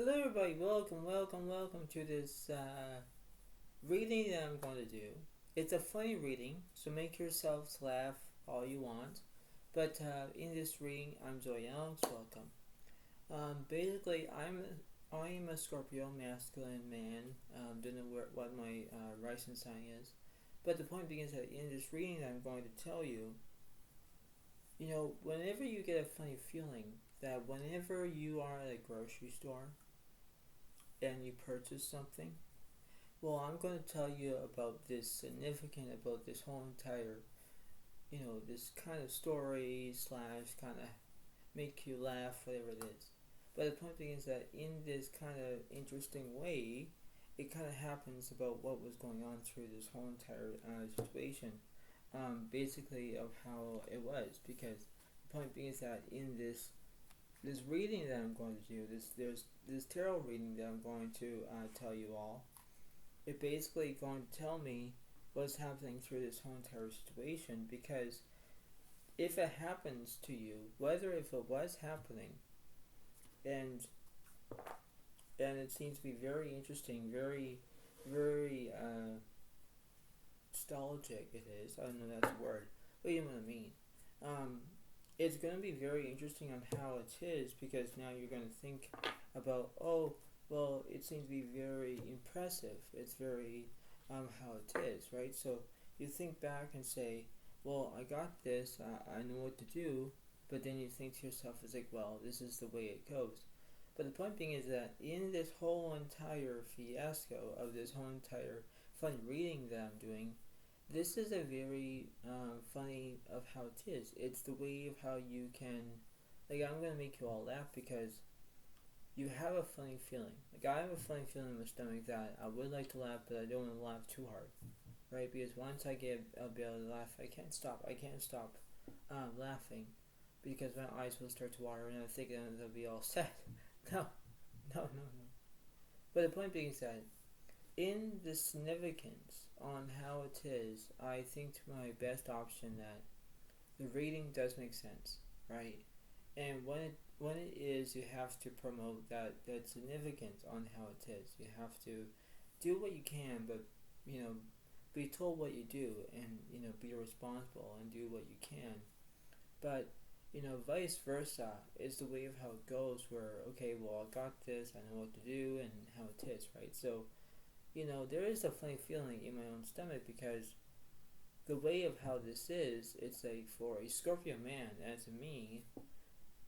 Hello, everybody. Welcome to this reading that I'm going to do. It's a funny reading, so make yourselves laugh all you want. But in this reading, I'm Zoe Alex. Welcome. Basically, I am a Scorpio, masculine man. Don't know what my rising sign is. But the point being is that in this reading that I'm going to tell you, whenever you get a funny feeling, that whenever you are at a grocery store and you purchase something, well, I'm going to tell you about this whole entire, this kind of story slash kind of make you laugh, whatever it is. But the point being is that in this kind of interesting way, it kind of happens about what was going on through this whole entire situation, basically of how it was. Because the point being is that in this reading that I'm going to do, this tarot reading that I'm going to tell you all, it basically going to tell me what's happening through this whole entire situation. Because if it happens to you, whether if it was happening, and it seems to be very interesting, very nostalgic. It is. I don't know if that's a word, but you know what I mean. It's going to be very interesting on how it is, because now you're going to think about, oh, well, it seems to be very impressive. It's very how it is, right? So you think back and say, well, I got this, I know what to do, but then you think to yourself, it's like, well, this is the way it goes. But the point being is that in this whole entire fiasco of this whole entire fun reading that I'm doing, this is a very funny of how it is. It's the way of how you can, like, I'm going to make you all laugh because you have a funny feeling. Like, I have a funny feeling in my stomach that I would like to laugh, but I don't want to laugh too hard, right? Because once I get a bit of laugh, I can't stop laughing, because my eyes will start to water and I think they'll be all set. No. But the point being is that in the significance on how it is, I think to my best option that the reading does make sense, right? And when it is, you have to promote that significance on how it is. You have to do what you can, but be told what you do, and be responsible and do what you can. But vice versa is the way of how it goes, where, okay, well, I got this, I know what to do, and how it is, right? So, there is a funny feeling in my own stomach, because the way of how this is, it's like for a Scorpio man, as me,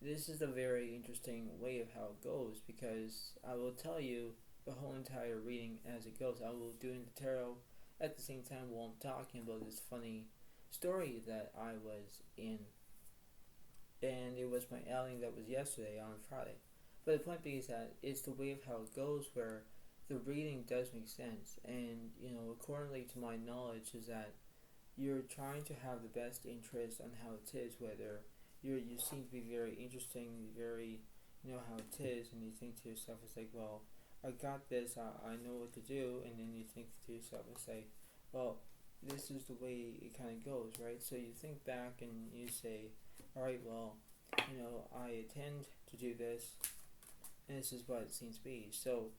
this is a very interesting way of how it goes, because I will tell you the whole entire reading as it goes. I will do in the tarot at the same time while I'm talking about this funny story that I was in. And it was my outing that was yesterday on Friday. But the point being is that it's the way of how it goes, where the reading does make sense, and accordingly to my knowledge, is that you're trying to have the best interest on how it is, whether you seem to be very interesting, very how it is, and you think to yourself, it's like, well, I got this, I know what to do, and then you think to yourself and say, well, this is the way it kind of goes, right? So you think back and you say, alright, well, I intend to do this, and this is what it seems to be. So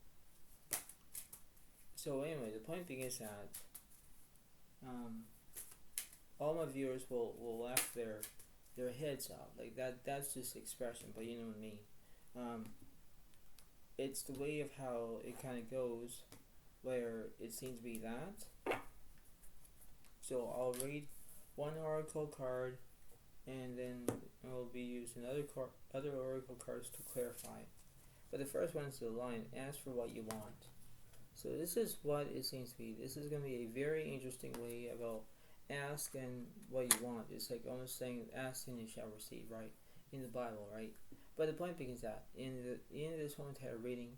anyway, the point being is that all my viewers will laugh their heads off. Like, that's just expression, but you know what I mean. It's the way of how it kind of goes, where it seems to be that. So I'll read one oracle card, and then I'll be using other oracle cards to clarify. But the first one is the line, ask for what you want. So this is what it seems to be. This is going to be a very interesting way about asking what you want. It's like almost saying, ask and you shall receive, right? In the Bible, right? But the point being is that in this whole entire reading,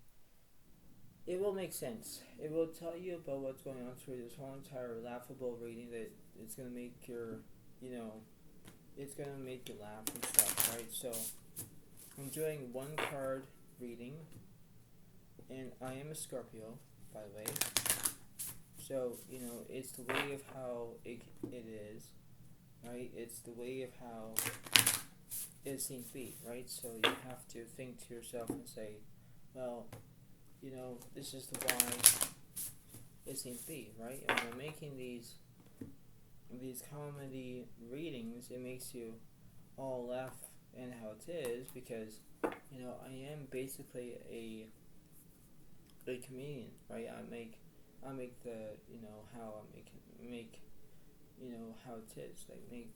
it will make sense. It will tell you about what's going on through this whole entire laughable reading, that it's going to make it's going to make you laugh and stuff, right? So I'm doing one card reading, and I am a Scorpio, by the way. So, it's the way of how it is, right? It's the way of how it seems to be, right? So you have to think to yourself and say, well, this is the why it seems to be, right? And when making these comedy readings, it makes you all laugh in how it is because, I am basically a comedian, right? I make the, how I make how it is, like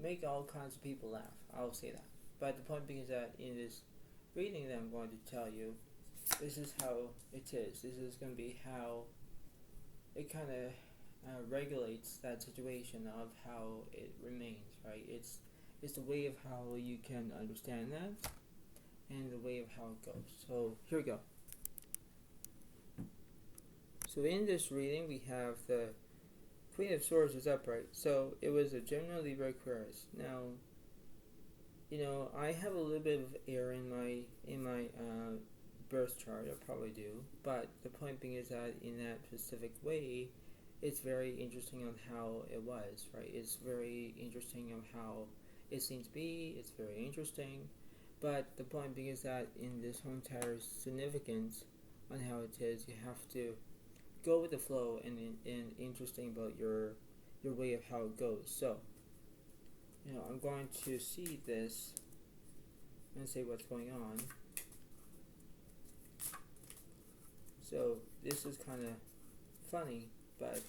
make all kinds of people laugh. I'll say that. But the point being is that in this reading that I'm going to tell you, this is how it is. This is going to be how it kind of regulates that situation of how it remains, right? It's the way of how you can understand that and the way of how it goes. So here we go. So in this reading, we have the Queen of Swords is upright. So it was a Gemini Libra Aquarius. Now, I have a little bit of air in my birth chart. I probably do, but the point being is that in that specific way, it's very interesting on how it was, right? It's very interesting on how it seems to be. It's very interesting, but the point being is that in this whole entire significance on how it is, you have to go with the flow and interesting about your way of how it goes. So, I'm going to see this and say what's going on. So this is kind of funny, but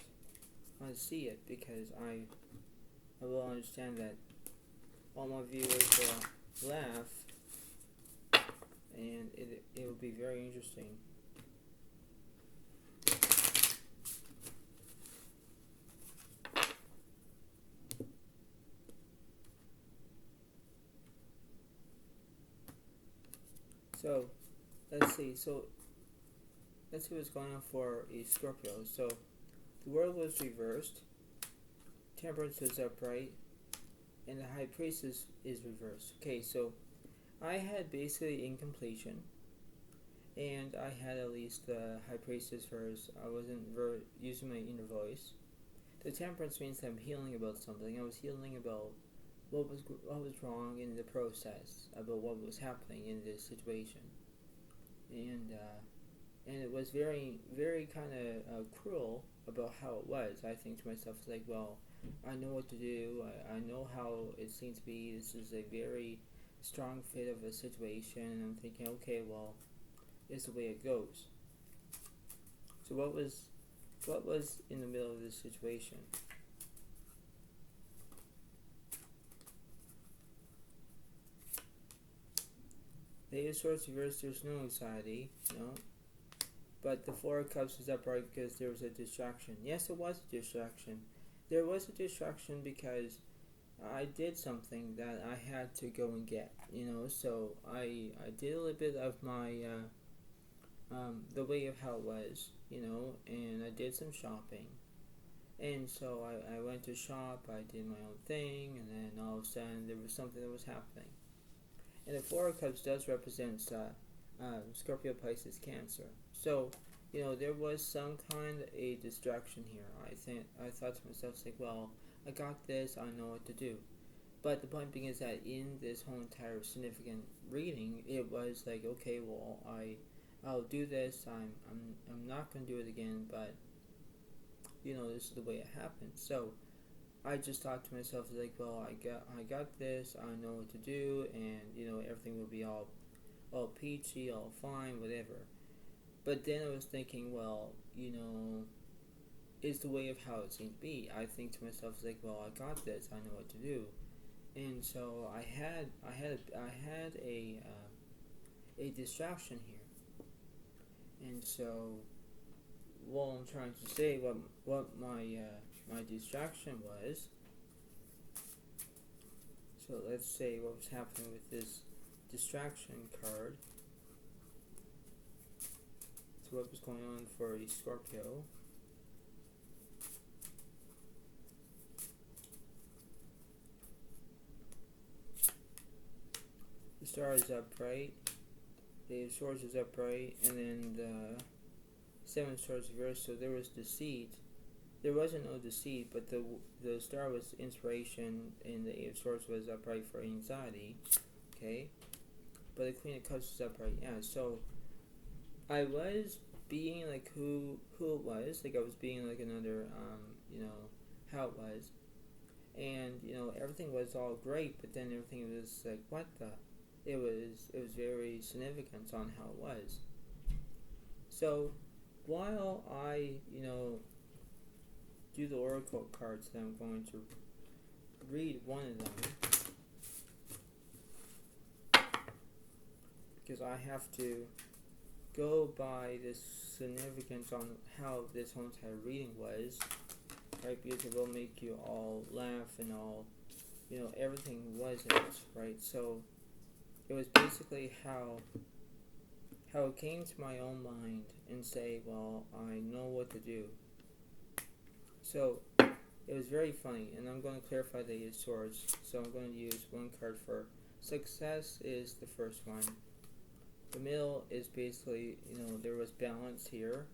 I see it because I will understand that all my viewers will laugh, and it will be very interesting. So let's see. Let's see what's going on for a Scorpio. So the world was reversed. Temperance is upright, and the High Priestess is reversed. Okay, so I had basically incompletion, and I had at least the High Priestess first. I wasn't using my inner voice. The Temperance means that I'm healing about something. I was healing about what was wrong in the process, about what was happening in this situation, and it was very, very kind of cruel about how it was. I think to myself, like, well, I know what to do. I know how it seems to be. This is a very strong fit of a situation, and I'm thinking, okay, well, it's the way it goes. So what was in the middle of this situation? The Eight of Swords reversed, there's no anxiety, but the Four of Cups was upright because there was a distraction. Yes, it was a distraction. There was a distraction because I did something that I had to go and get, so I did a little bit of my, the way of how it was, and I did some shopping. And so I went to shop, I did my own thing, and then all of a sudden there was something that was happening. And the Four of Cups does represent Scorpio, Pisces, Cancer. So, there was some kind of a distraction here. I thought to myself, like, well, I got this, I know what to do. But the point being is that in this whole entire significant reading, it was like, okay, well, I'll do this. I'm not gonna do it again, but this is the way it happened. So I just thought to myself, like, well, I got this, I know what to do, and everything will be all peachy, all fine, whatever. But then I was thinking, well, it's the way of how it seemed to be. I think to myself, like, well, I got this, I know what to do, and so I had a distraction here, and so what I'm trying to say, what my distraction was. So let's say what was happening with this distraction card. So what was going on for a Scorpio? The Star is upright, the Swords is upright, and then the Seven of Swords reversed. So there was deceit. There wasn't no deceit, but the Star was inspiration, and the Eight of Swords was upright for anxiety. Okay, but the Queen of Cups is upright. Yeah. So I was being like who it was. Like I was being like another how it was, and everything was all great, but then everything was like what the. It was very significant on how it was. So while I do the oracle cards, that I'm going to read one of them because I have to go by the significance on how this whole entire reading was, right? Because it will make you all laugh and all, everything was it, right? So it was basically how it came to my own mind and say, well, I know what to do. So it was very funny, and I'm going to clarify the swords. So I'm going to use one card for success is the first one. The middle is basically, there was balance here.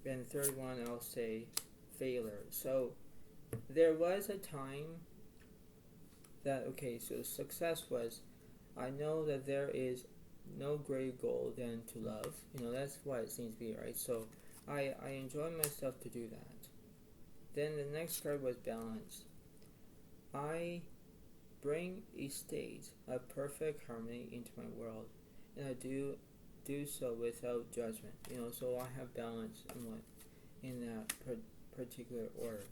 And the third one, I'll say failure. So there was a time that, okay, so success was, I know that there is no greater goal than to love. That's what it seems to be, right? So I enjoy myself to do that. Then the next card was balance. I bring a state of perfect harmony into my world, and I do so without judgment. So I have balance in that particular order.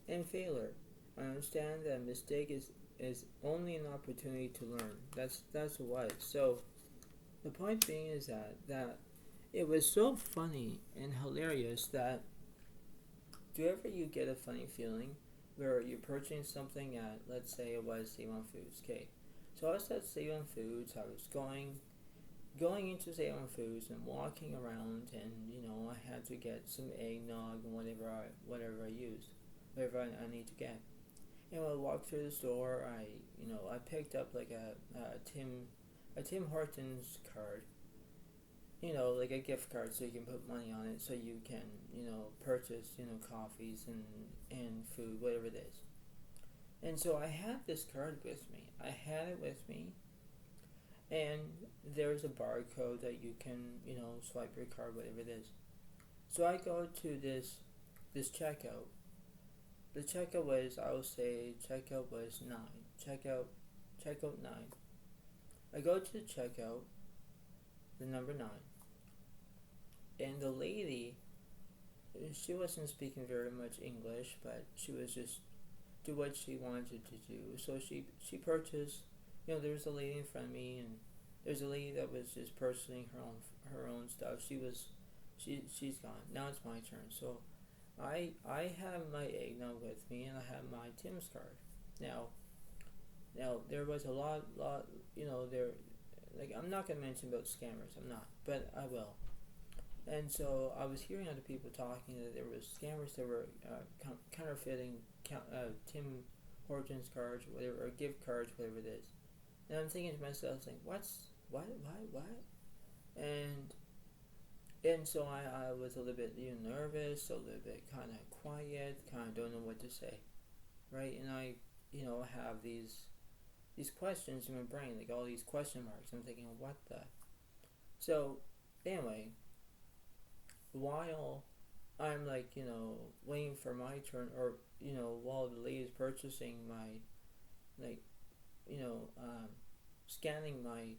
And failure, I understand that a mistake is only an opportunity to learn. That's what. So the point being is that it was so funny and hilarious that do ever you get a funny feeling where you're purchasing something at, let's say it was Save-On Foods, okay. So I was at Save-On Foods, I was going into Save-On Foods and walking around, and I had to get some eggnog and whatever I used, whatever I need to get. And when I walked through the store, I picked up like a Tim Hortons card, like a gift card, so you can put money on it, so you can, purchase, coffees and food, whatever it is. And so I had this card with me. I had it with me, and there's a barcode that you can, swipe your card, whatever it is. So I go to this checkout. The checkout was, I will say, checkout was 9. Checkout 9. I go to the checkout, the number 9. And the lady, she wasn't speaking very much English, but she was just do what she wanted to do. So she purchased. There was a lady in front of me, and there's a lady that was just purchasing her own stuff. She's gone. Now it's my turn. So I have my eggnog with me, and I have my Tim's card. Now there was a lot. There, like, I'm not gonna mention about scammers. I'm not, but I will. And so I was hearing other people talking that there was scammers that were counterfeiting Tim Hortons cards, or whatever, or gift cards, whatever it is. And I'm thinking to myself, like, what? And so I was a little bit nervous, a little bit kind of quiet, kind of don't know what to say, right? And I have these questions in my brain, like all these question marks. I'm thinking, what the? So anyway, while I'm like, waiting for my turn, or, while the lady's purchasing my, like, scanning my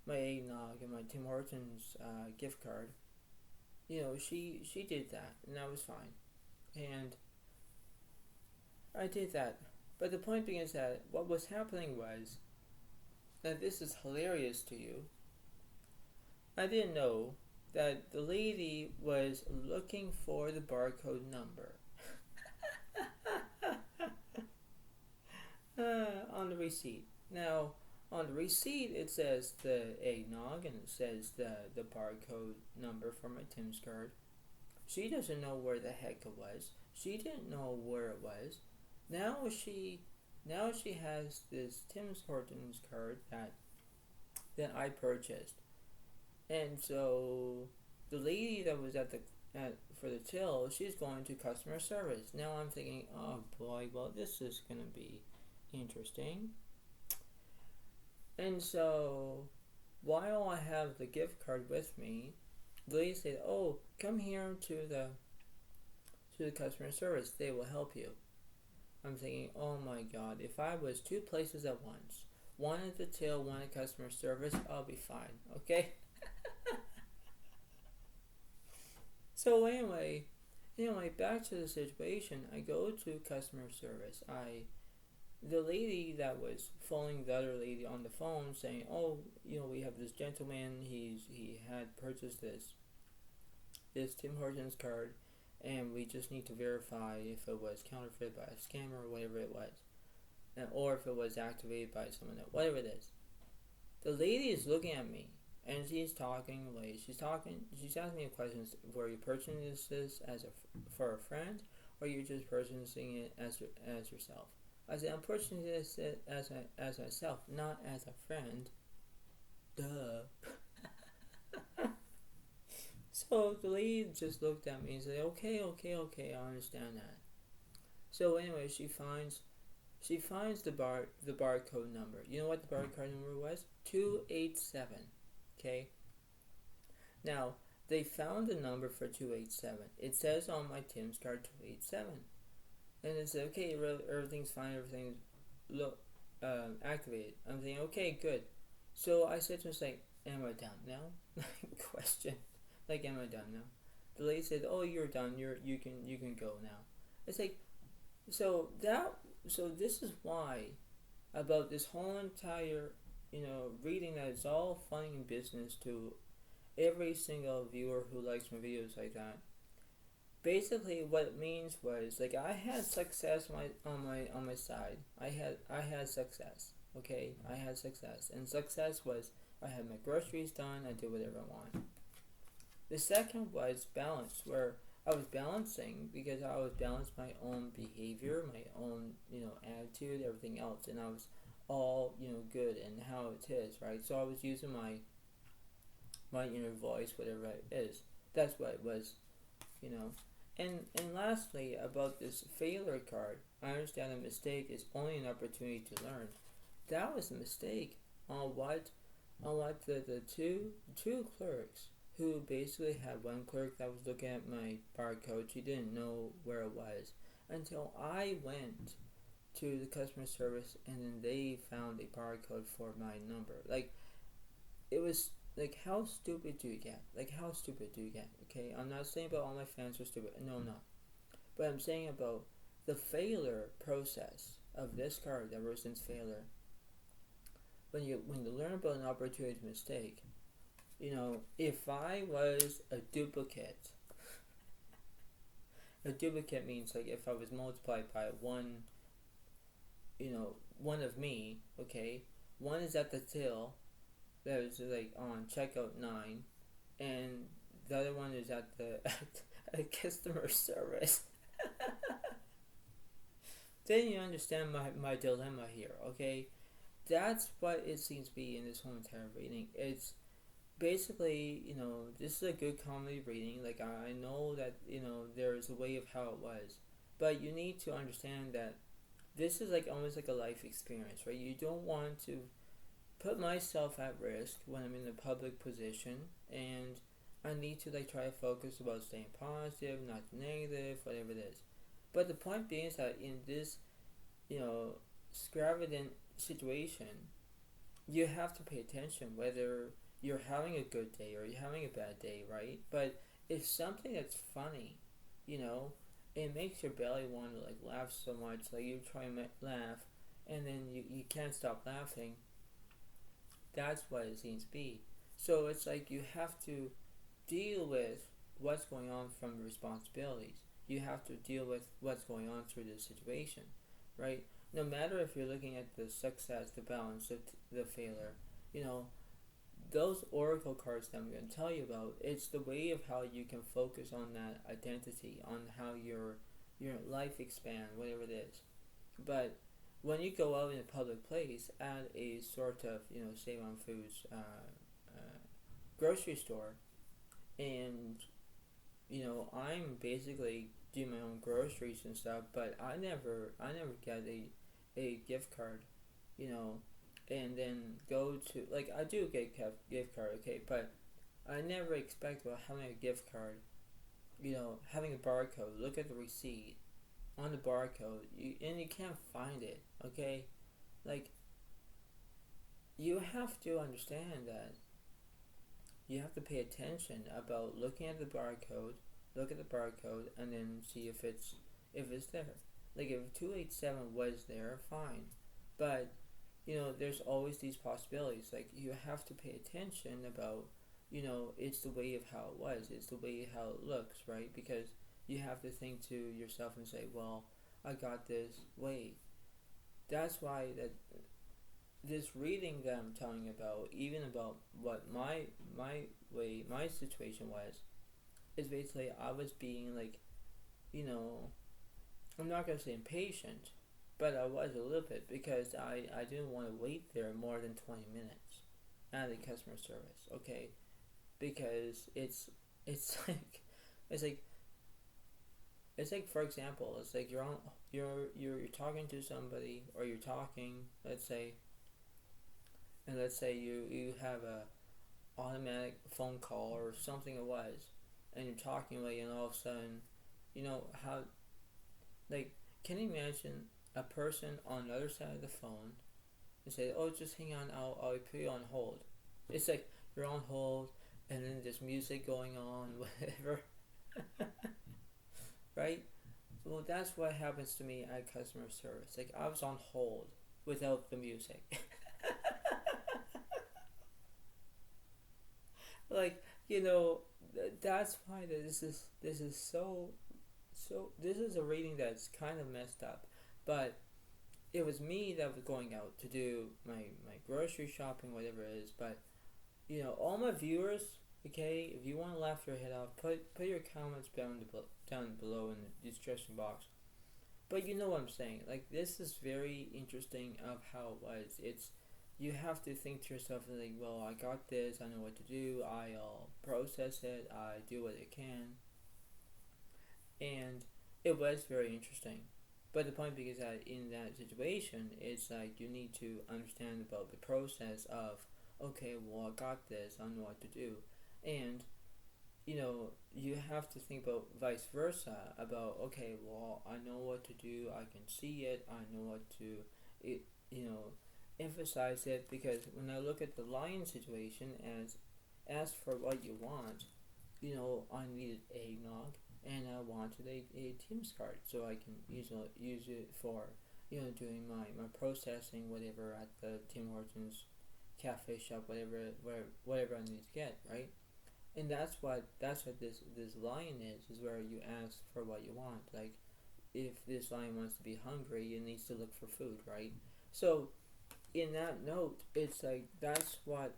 eggnog and my Tim Hortons gift card, she did that, and that was fine. And I did that. But the point being is that what was happening was that this is hilarious to you. I didn't know that the lady was looking for the barcode number on the receipt. Now, on the receipt, it says the eggnog, and it says the barcode number for my Tim's card. She doesn't know where the heck it was. She didn't know where it was. Now she has this Tim's Hortons card that I purchased. And so the lady that was for the till, she's going to customer service. Now I'm thinking, oh boy, well, this is going to be interesting. And so While I have the gift card with me, the lady said, "Oh, come here to the customer service. They will help you." I'm thinking, oh my god, if I was two places at once, one at the till, one at customer service, I'll be fine. Okay. So anyway, back to the situation. I go to customer service. The lady that was phoning the other lady on the phone saying, "Oh, we have this gentleman. He had purchased this Tim Hortons card, and we just need to verify if it was counterfeit by a scammer or whatever it was, or if it was activated by someone else, whatever it is." The lady is looking at me, and she's talking away. She's asking me questions. Were you purchasing this for a friend, or you just purchasing it as yourself? I said, I'm purchasing this as myself, not as a friend. Duh. So the lady just looked at me and said, okay, I understand that. So anyway, she finds the barcode number. You know what the barcode number was? 287. Okay. Now they found the number for 287. It says on my Tim's card 287, and it said, okay, everything's fine. Everything's activated. I'm thinking, okay, good. So I said to her, like, am I done now? Question. Like, am I done now? The lady said, oh, you're done. You can go now. It's like, so this is why about this whole entire reading that is all funny and business to every single viewer who likes my videos like that. Basically, what it means was, like, I had success on my side. I had success. Okay, I had success, and success was I had my groceries done. I did whatever I want. The second was balance, where I was balancing because I was balancing my own behavior, my own attitude, everything else, and I was all good and how it is, right? So I was using my inner voice, whatever it is. That's what it was, And lastly, about this failure card, I understand a mistake is only an opportunity to learn. That was a mistake on what the two clerks, who basically had one clerk that was looking at my barcode. She didn't know where it was until I went to the customer service, and then they found a barcode for my number. Like, it was like, how stupid do you get? Okay, I'm not saying about all my fans are stupid. No, I'm not. But I'm saying about the failure process of this card that represents failure. When you learn about an opportunity mistake, if I was a duplicate means, like, if I was multiplied by one of me, okay, one is at the till, that was like on checkout 9, and the other one is at the at customer service. Then you understand my dilemma here, okay? That's what it seems to be in this whole entire reading. It's basically, this is a good comedy reading. Like, I know that, there's a way of how it was, but you need to understand that this is like almost like a life experience, right? You don't want to put myself at risk when I'm in a public position, and I need to try to focus about staying positive, not negative, whatever it is. But the point being is that in this, extravagant situation, you have to pay attention whether you're having a good day or you're having a bad day, right? But if something that's funny, it makes your belly want to laugh so much, like you try and laugh, and then you can't stop laughing. That's what it seems to be. So it's like you have to deal with what's going on from the responsibilities. You have to deal with what's going on through the situation, right? No matter if you're looking at the success, the balance, the failure, those oracle cards that I'm going to tell you about, it's the way of how you can focus on that identity, on how your life expand, whatever it is. But when you go out in a public place at a sort of, Save on Foods grocery store, and, I'm basically doing my own groceries and stuff, but I never get a gift card, and then go to, like, I do get gift card, okay, but I never expect about having a gift card, having a barcode, look at the receipt on the barcode, and you can't find it, okay? Like, you have to understand that you have to pay attention about looking at the barcode, look at the barcode, and then see if it's there. Like, if 287 was there, fine. But, there's always these possibilities. Like, you have to pay attention about, it's the way of how it was. It's the way how it looks, right? Because you have to think to yourself and say, well, I got this way. That's why that this reading that I'm telling you about, even about what my situation was, is basically I was being like, I'm not gonna say impatient, but I was a little bit because I didn't want to wait there more than 20 minutes at the customer service, okay? Because it's like it's like it's like, for example, it's like you're talking to somebody, or you're talking, let's say, and let's say you have a automatic phone call or something it was, and you're talking away, and all of a sudden, how, like, can you imagine a person on the other side of the phone and say, oh, just hang on, I'll put you on hold. It's like you're on hold, and then there's music going on, whatever. Right? Well, that's what happens to me at customer service. Like, I was on hold without the music. Like, that's why this is this is a rating that's kind of messed up. But it was me that was going out to do my grocery shopping, whatever it is. But all my viewers, okay, if you want to laugh your head off, put your comments down below in the description box. But you know what I'm saying. Like, this is very interesting of how it was. You have to think to yourself, like, well, I got this, I know what to do, I'll process it, I do what I can. And it was very interesting. But the point being is that in that situation, it's like you need to understand about the process of, okay, well, I got this, I know what to do. And, you have to think about vice versa, about, okay, well, I know what to do, I can see it, I know what to, emphasize it, because when I look at the lion situation as ask for what you want, I needed eggnog, and I wanted a Tim's card so I can use it for doing my processing, whatever, at the Tim Hortons cafe shop, whatever I need to get, right? And that's what this lion is where you ask for what you want. Like, if this lion wants to be hungry, it needs to look for food, right? So in that note, it's like that's why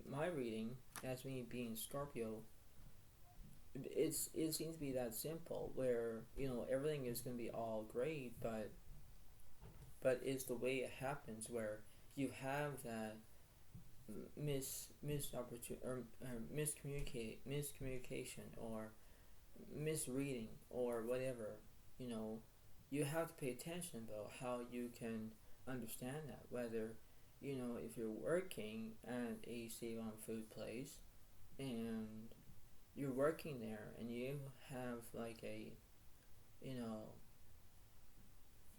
my reading, as me being Scorpio, it seems to be that simple, where everything is going to be all great, but it's the way it happens, where you have that misopportunity, or miscommunication, or misreading, or whatever. You have to pay attention about how you can understand that, whether if you're working at a save on food place, and you're working there, and you have like a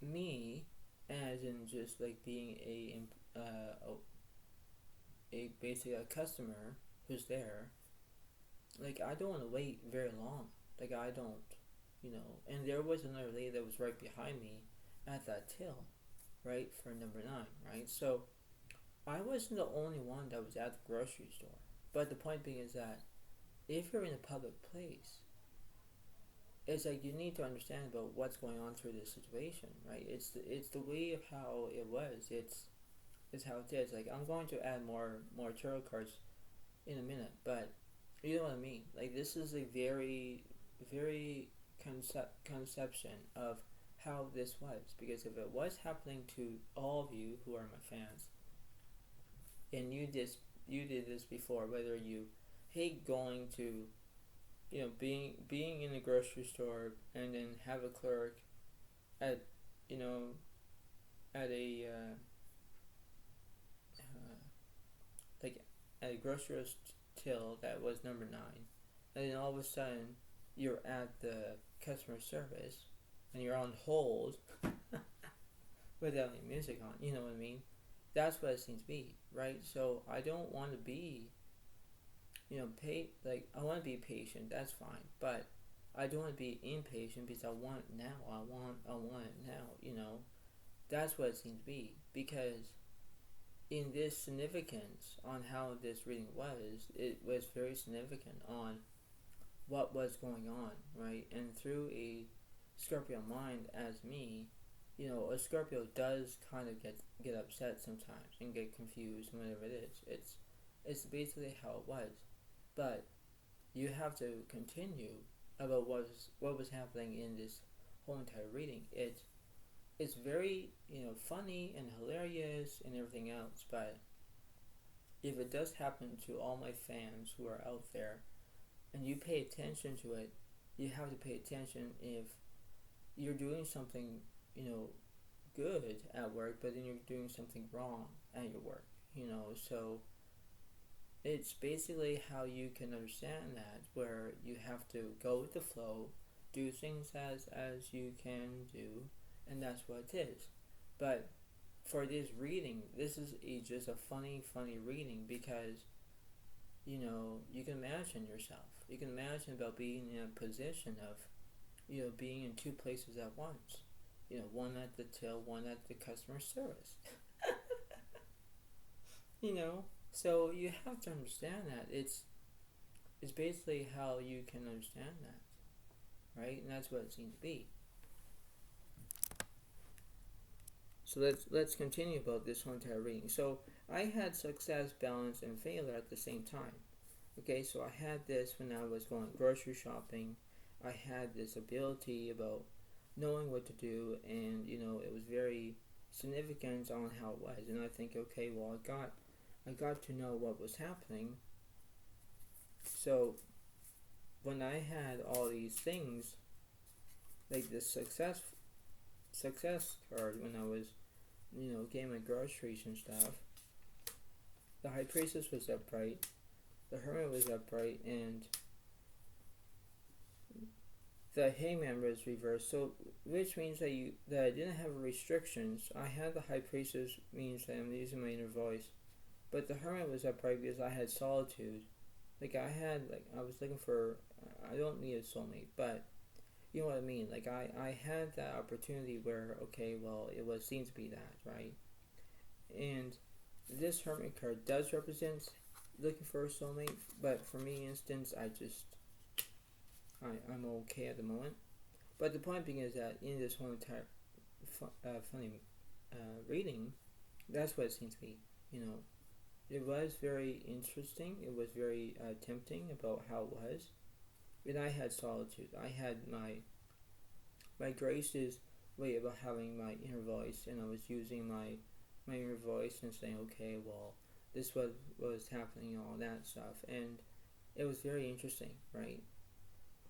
me, as in just like being a basically a customer who's there. Like, I don't want to wait very long. Like, I don't, and there was another lady that was right behind me at that till, right, for number 9, right? So I wasn't the only one that was at the grocery store. But the point being is that if you're in a public place, it's like you need to understand about what's going on through this situation, right? It's the way of how it was. It's how it is. Like, I'm going to add more tarot cards in a minute, but you know what I mean. Like, this is a very, very conception of how this was, because if it was happening to all of you who are my fans, and you did this before, whether you hate going to, being in a grocery store, and then have a clerk at at a at a grocery till that was number 9, and then all of a sudden you're at the customer service and you're on hold without any music on. You know what I mean? That's what it seems to be, right? So I don't want to be, I want to be patient. That's fine, but I don't want to be impatient because I want it now. I want it now. That's what it seems to be, because in this significance on how this reading was, it was very significant on what was going on, right? And through a Scorpio mind as me, a Scorpio does kind of get upset sometimes and get confused and whatever it is. It's basically how it was, but you have to continue about what was happening in this whole entire reading. It's very funny and hilarious and everything else, but if it does happen to all my fans who are out there, and you pay attention to it, you have to pay attention if you're doing something good at work, but then you're doing something wrong at your work. So it's basically how you can understand that, where you have to go with the flow, do things as you can do, and that's what it is. But for this reading, this is just a funny reading, because you can imagine yourself. You can imagine about being in a position of being in two places at once. One at the till, one at the customer service. So you have to understand that it's basically how you can understand that, right? And that's what it seems to be. So let's continue about this whole entire reading. So I had success, balance, and failure at the same time. Okay, so I had this when I was going grocery shopping. I had this ability about knowing what to do, and it was very significant on how it was. And I think, okay, well, I got to know what was happening. So when I had all these things, like the success card, when I was getting my groceries and stuff, the High Priestess was upright, the Hermit was upright, and the Hangman was reversed. So which means that I didn't have restrictions. I had the High Priestess, means that I'm using my inner voice, but the Hermit was upright because I had solitude. I was looking for, I don't need a soulmate, but you know what I mean? I had that opportunity where, okay, well, it seems to be that, right? And this Hermit card does represent looking for a soulmate, but for me, instance, I'm okay at the moment. But the point being is that in this whole entire funny reading, that's what it seems to be. It was very interesting. It was very tempting about how it was. And I had solitude. I had my Grace's way about having my inner voice, and I was using my inner voice and saying, okay, well, this was happening and all that stuff. And it was very interesting, right?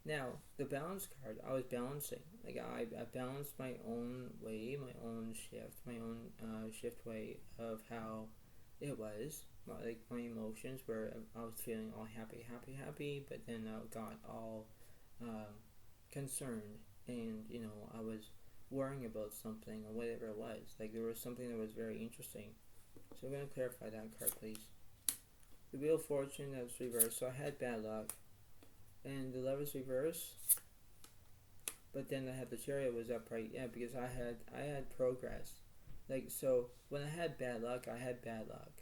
Now, the balance card, I was balancing. I balanced my own way, my own shift way of how it was. My emotions, where I was feeling all happy, but then I got all concerned, and I was worrying about something or whatever it was. There was something that was very interesting. So I'm going to clarify that card, please. The Wheel of Fortune, that was reversed, so I had bad luck. And the Lover's reversed, but then I had the Chariot was upright, because I had progress. So when I had bad luck, I had bad luck.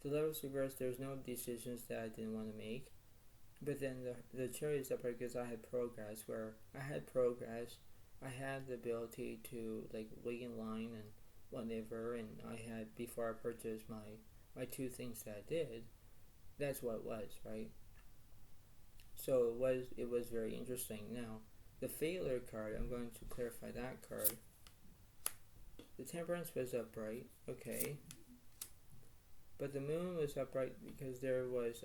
The Lover's reversed, there was no decisions that I didn't want to make. But then the Chariot's upright because I had progress, where I had progress. I had the ability to wait in line and whatever, and I had, before I purchased my two things that I did, that's what it was, right? So it was very interesting. Now, the Failure card, I'm going to clarify that card. The Temperance was upright, okay. But the Moon was upright because there was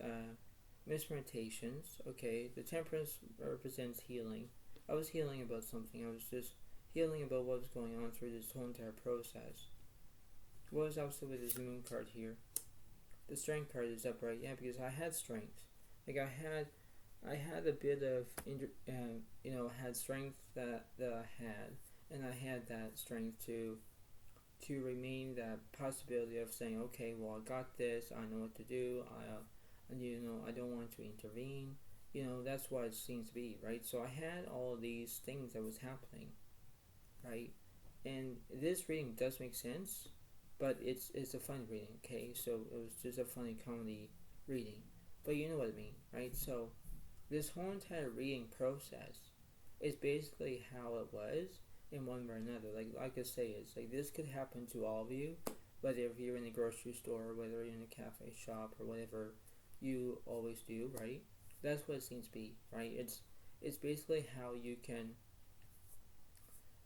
mismutations, okay. The Temperance represents healing. I was healing about something. I was just healing about what was going on through this whole entire process. What was also with this Moon card here? The strength part is upright. Yeah, because I had strength. Like I had a bit of, had strength that I had, and I had that strength to remain that possibility of saying, okay, well, I got this. I know what to do. I don't want to intervene. That's what it seems to be, right? So I had all these things that was happening, right? And this reading does make sense, but it's a fun reading, okay? So it was just a funny comedy reading, but you know what I mean, right? So this whole entire reading process is basically how it was in one way or another. Like I say, it's like this could happen to all of you, whether if you're in a grocery store, whether you're in a cafe shop, or whatever you always do, right? That's what it seems to be, right? It's basically how you can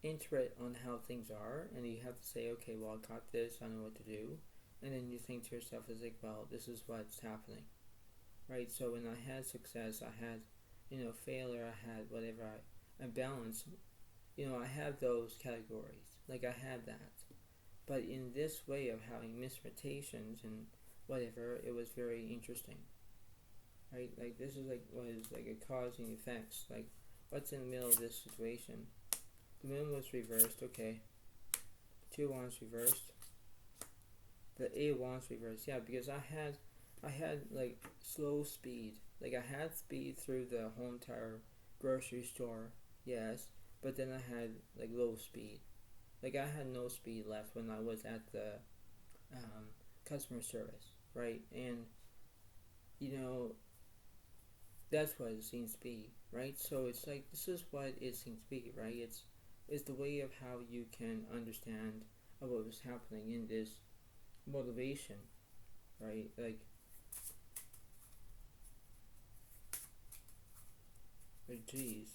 iterate on how things are, and you have to say, okay, well, I got this, I know what to do, and then you think to yourself, it's like, well, this is what's happening, right? So when I had success, I had, failure, I had whatever, I balance, I have those categories, like I had that, but in this way of having misreputations and whatever, it was very interesting, right? Like this is like what is like a cause and effects, like what's in the middle of this situation. The moon was reversed, okay. 2 wands reversed. The 8 wands reversed, yeah, because I had like slow speed. Like I had speed through the whole entire grocery store, yes, but then I had like low speed. Like I had no speed left when I was at the customer service, right? And that's what it seems to be, right? So it's like this is what it seems to be, right? It's the way of how you can understand of what was happening in this motivation, right? Like geez,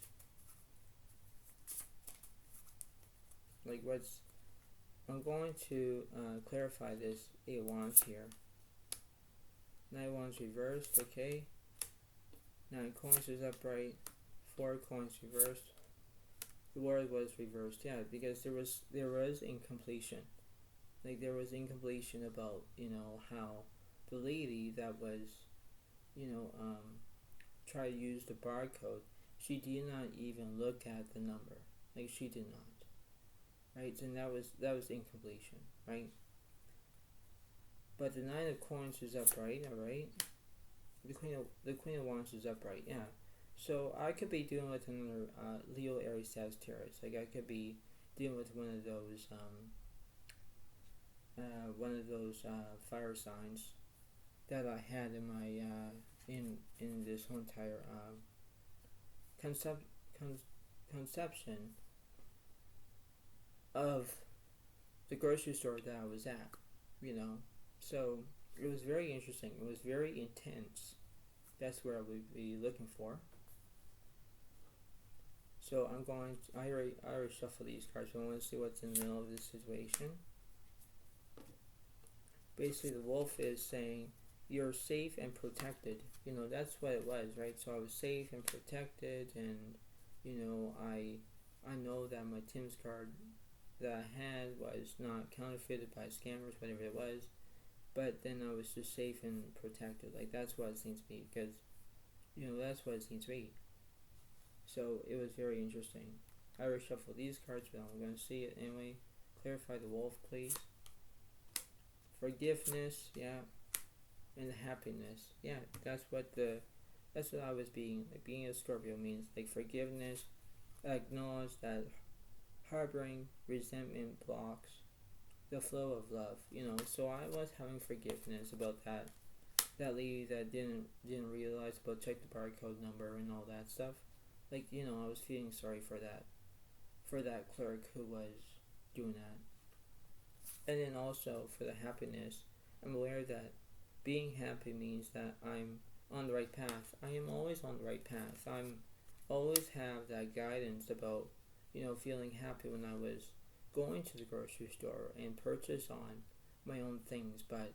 like what's I'm going to clarify this 8 wands here. 9 wands reversed, okay. 9 coins is upright. 4 coins reversed. The word was reversed, yeah, because there was incompletion. Like there was incompletion about how the lady that was try to use the barcode, she did not even look at the number. Like she did not, right? And that was incompletion, right? But the 9 of coins is upright, all right. The queen of wands is upright, yeah. So I could be dealing with another Leo, Aries, Sagittarius. Like I could be dealing with one of those fire signs that I had in my in this whole entire conception of the grocery store that I was at, So it was very interesting. It was very intense. That's where I would be looking for. So I already shuffled these cards, but I want to see what's in the middle of this situation. Basically, the wolf is saying, you're safe and protected. That's what it was, right? So I was safe and protected, and, I know that my Tim's card that I had was not counterfeited by scammers, whatever it was, but then I was just safe and protected. Like, that's what it seems to be, because, that's what it seems to be. So it was very interesting. I reshuffled these cards, but I'm going to see it anyway. Clarify the wolf, please. Forgiveness, yeah, and happiness, yeah. That's what I was being. Like being a Scorpio means like forgiveness. Acknowledge that harboring resentment blocks the flow of love. So I was having forgiveness about that lady that didn't realize about check the barcode number and all that stuff. Like, I was feeling sorry for that clerk who was doing that. And then also for the happiness, I'm aware that being happy means that I'm on the right path. I am always on the right path. I'm always have that guidance about, feeling happy when I was going to the grocery store and purchase on my own things. But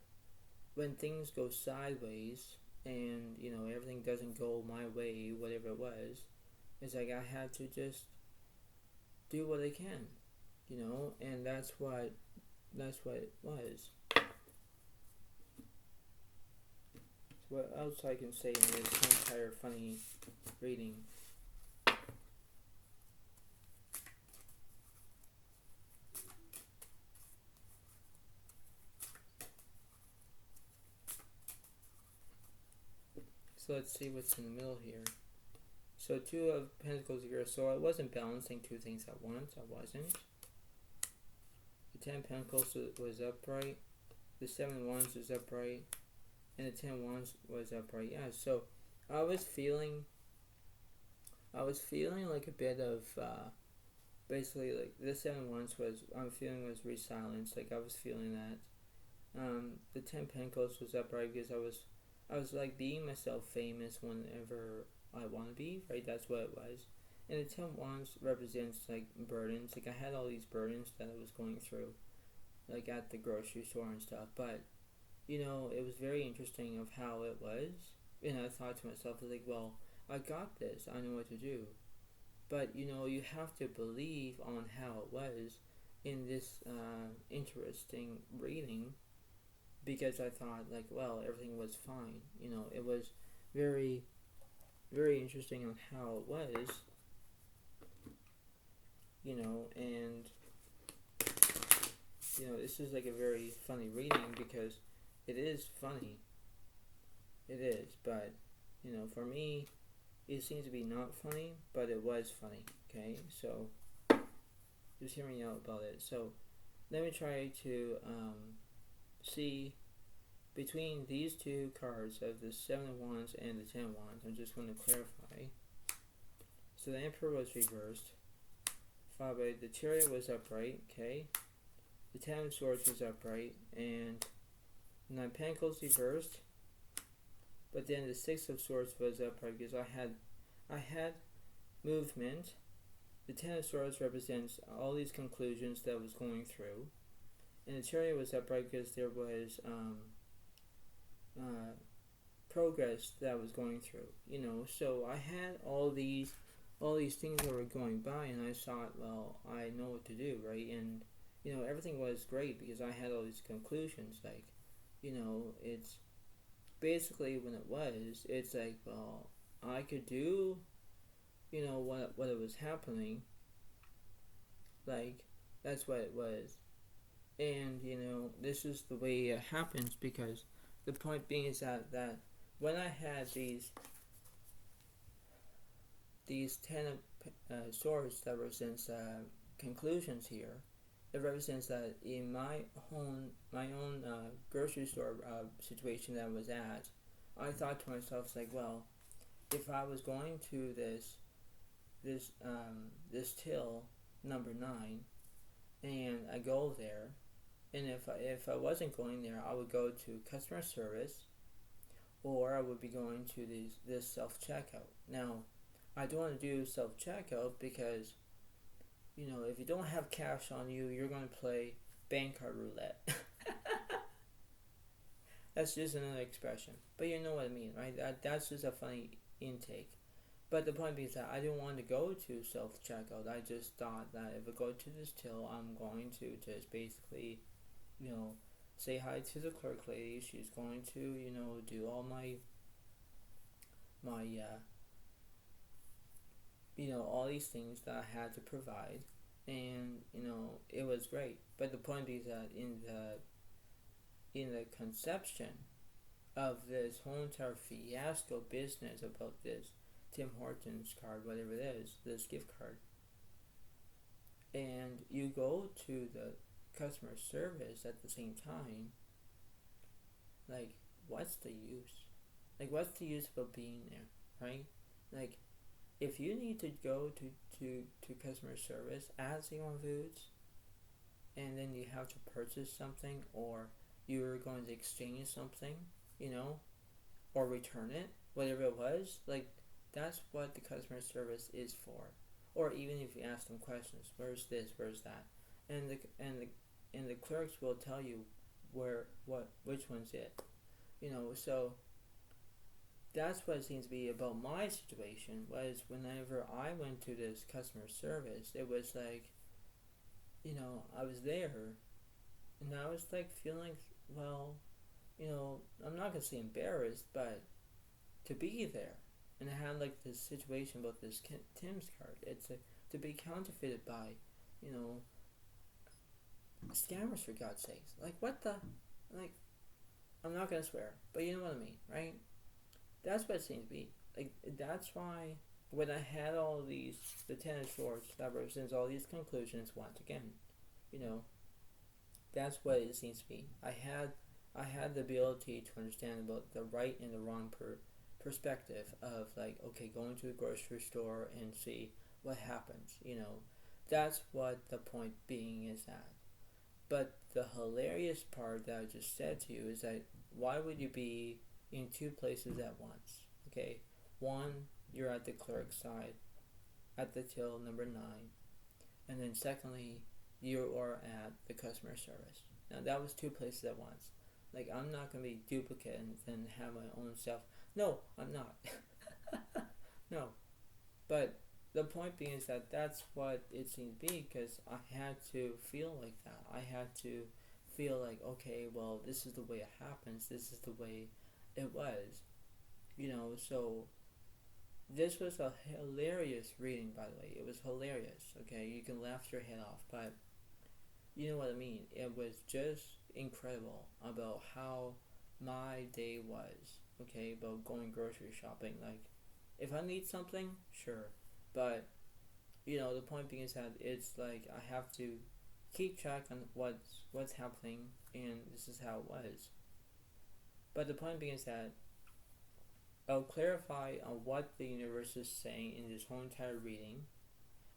when things go sideways and, everything doesn't go my way, whatever it was, it's like I had to just do what I can, and that's what it was. So what else I can say in this entire funny reading? So let's see what's in the middle here. So 2 of Pentacles here. So I wasn't balancing 2 things at once. I wasn't. The 10 Pentacles was upright. The 7 Wands was upright. And the 10 Wands was upright. Yeah, so I was feeling like a bit of basically like the 7 Wands I'm feeling was resilience. Like I was feeling that. The 10 Pentacles was upright because I was like being myself famous whenever I want to be, right? That's what it was. And the 10 Wands represents like burdens. Like I had all these burdens that I was going through, like at the grocery store and stuff. But, you know, it was very interesting of how it was. And I thought to myself, like, well, I got this. I know what to do. But, you know, you have to believe on how it was in this interesting reading, because I thought, like, well, everything was fine. You know, it was very, very interesting on how it was, you know, and, you know, this is like a very funny reading because it is funny. It is, but, you know, for me, it seems to be not funny, but it was funny, okay? So, just hear me out about it. So, let me try to see between these 2 cards of the 7 of Wands and the 10 of Wands. I'm just going to clarify. So the Emperor was reversed, followed by the Chariot was upright, okay? The 10 of Swords was upright, and 9 Pentacles reversed, but then the 6 of Swords was upright because I had movement. The 10 of Swords represents all these conclusions that I was going through, and the Chariot was upright because there was progress that I was going through, you know. So I had all these things that were going by, and I thought, well, I know what to do, right? And, you know, everything was great because I had all these conclusions, like, you know, it's basically when it's like, well, I could do, you know, what it was happening, like, that's what it was. And, you know, this is the way it happens because the point being is that when I had these 10 of swords that represents conclusions here, it represents that in my own grocery store situation that I was at, I thought to myself, like, well, if I was going to this till number 9, and I go there, and if I wasn't going there, I would go to customer service, or I would be going to this self-checkout. Now, I don't want to do self-checkout because, you know, if you don't have cash on you, you're going to play bank card roulette. That's just another expression. But you know what I mean, right? That's just a funny intake. But the point is that I didn't want to go to self-checkout. I just thought that if I go to this till, I'm going to just basically, you know, say hi to the clerk lady. She's going to, you know, do all my you know, all these things that I had to provide, and, you know, it was great. But the point is that in the conception of this whole entire fiasco business about this Tim Hortons card, whatever it is, this gift card, and you go to the customer service at the same time, like, what's the use? Like, what's the use of being there, right? Like, if you need to go to customer service at Singapore Foods, and then you have to purchase something, or you're going to exchange something, you know, or return it, whatever it was, like, that's what the customer service is for. Or even if you ask them questions, where's this, where's that, and the clerks will tell you which one's it, you know. So that's what it seems to be about my situation. Was whenever I went to this customer service, it was like, you know, I was there, and I was like feeling, well, I'm not gonna say embarrassed, but to be there. And I had like this situation about this Tim's card. It's to be counterfeited by, you know, scammers, for God's sakes. Like, what the? Like, I'm not gonna swear, but you know what I mean, right? That's what it seems to be. Like, that's why when I had all these, the Ten of Swords that represents all these conclusions once again, you know, that's what it seems to be. I had the ability to understand about the right and the wrong perspective of, like, okay, going to the grocery store and see what happens. That's what the point being is at. But the hilarious part that I just said to you is that why would you be in two places at once? Okay, one, you're at the clerk side at the till number 9, and then secondly, you are at the customer service. Now that was two places at once. Like, I'm not gonna be duplicate and have my own self. No, I'm not. No, but the point being is that that's what it seemed to be, because I had to feel like that. I had to feel like, okay, well, this is the way it happens. This is the way it was. So this was a hilarious reading, by the way. It was hilarious, okay? You can laugh your head off, but you know what I mean. It was just incredible about how my day was, okay, about going grocery shopping. Like, if I need something, sure, but the point being is that it's like I have to keep track on what's happening, and this is how it was. But the point being is that I'll clarify on what the universe is saying in this whole entire reading,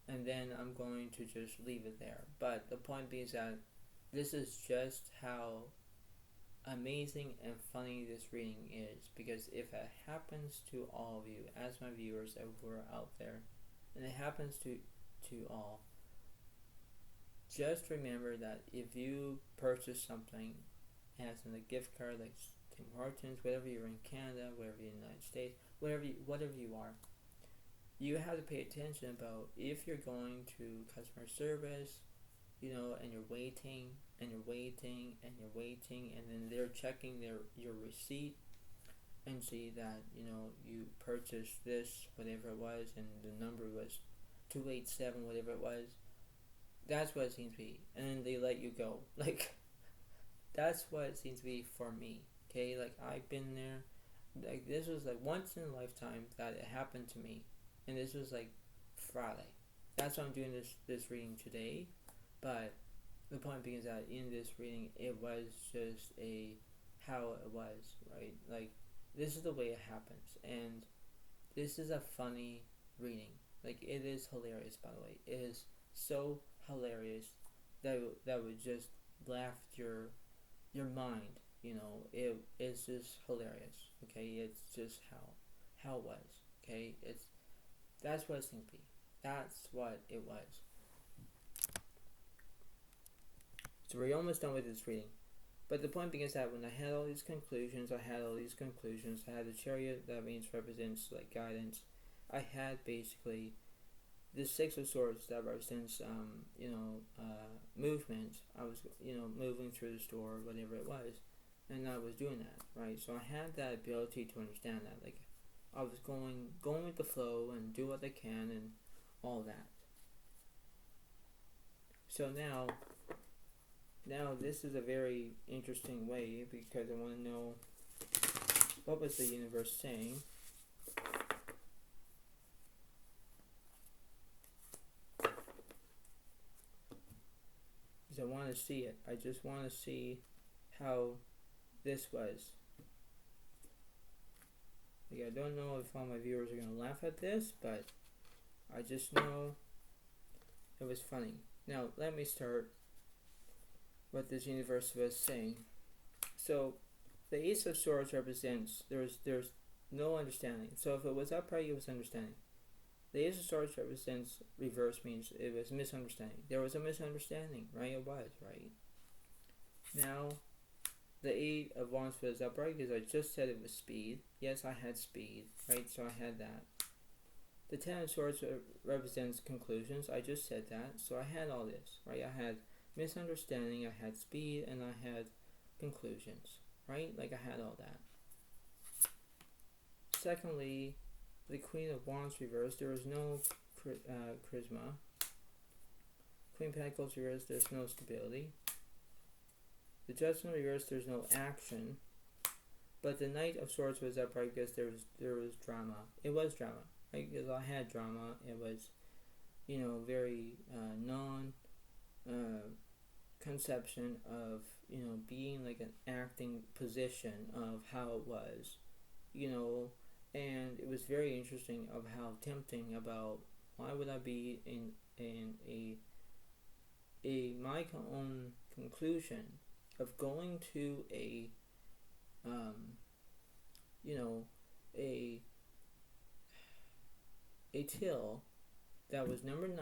and then I'm going to just leave it there. But the point being is that this is just how amazing and funny this reading is, because if it happens to all of you as my viewers that were out there, and it happens to all, just remember that if you purchase something as in a gift card like Tim Hortons, whatever you're in Canada, whatever you're in the United States, whatever you are, you have to pay attention about if you're going to customer service, and you're waiting and you're waiting and you're waiting, and then they're checking your receipt and see that you purchased this, whatever it was, and the number was 287, whatever it was. That's what it seems to be, and then they let you go. Like, that's what it seems to be for me. Okay, like, I've been there. Like, this was like once in a lifetime that it happened to me, and this was like Friday. That's why I'm doing this reading today. But the point being is that in this reading, it was just how it was, right? Like, this is the way it happens, and this is a funny reading. Like, it is hilarious, by the way. It is so hilarious that would just laugh your mind. It's just hilarious. Okay, it's just how it was. Okay, that's what it seemed to be. That's what it was. So we're almost done with this reading. But the point being is that when I had all these conclusions, I had the chariot, that means represents like guidance. I had basically the Six of Swords that represents movement. I was moving through the store, whatever it was, and I was doing that, right? So I had that ability to understand that. Like, I was going with the flow and do what I can and all that. So now this is a very interesting way, because I want to know what was the universe saying. Because I want to see it. I just want to see how this was. Like, I don't know if all my viewers are going to laugh at this, but I just know it was funny. Now, let me start what this universe was saying. So, the Ace of Swords represents there's no understanding. So if it was upright, it was understanding. The Ace of Swords represents reverse, means it was misunderstanding. There was a misunderstanding, right? It was, right? Now, the Eight of Wands was upright because I just said it was speed. Yes, I had speed, right? So I had that. The Ten of Swords represents conclusions. I just said that. So I had all this, right? I had misunderstanding, I had speed, and I had conclusions. right? Like I had all that. Secondly, the Queen of Wands reversed, there was no charisma. Queen of Pentacles reversed, there's no stability. The Judgment reversed, there's no action. But the Knight of Swords was upright because there was drama. It was drama, right? Because I had drama. It was, very non conception of being like an acting position of how it was, and it was very interesting of how tempting about why would I be in my own conclusion of going to a till that was number 9,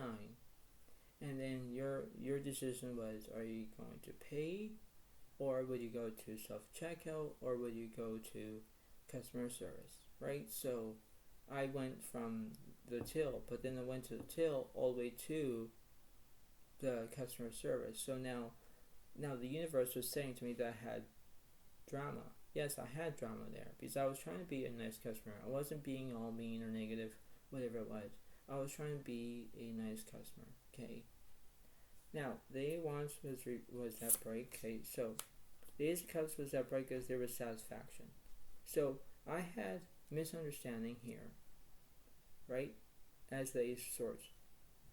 and then your decision was, are you going to pay, or would you go to self checkout, or would you go to customer service, right? So I went from the till, but then I went to the till all the way to the customer service. So now the universe was saying to me that I had drama. Yes, I had drama there because I was trying to be a nice customer. I wasn't being all mean or negative, whatever it was. I was trying to be a nice customer. Okay. Now the Eight of Wands was upright. Okay, so the Ace of Cups was upright because there was satisfaction. So I had misunderstanding here, right? As the Ace of Swords.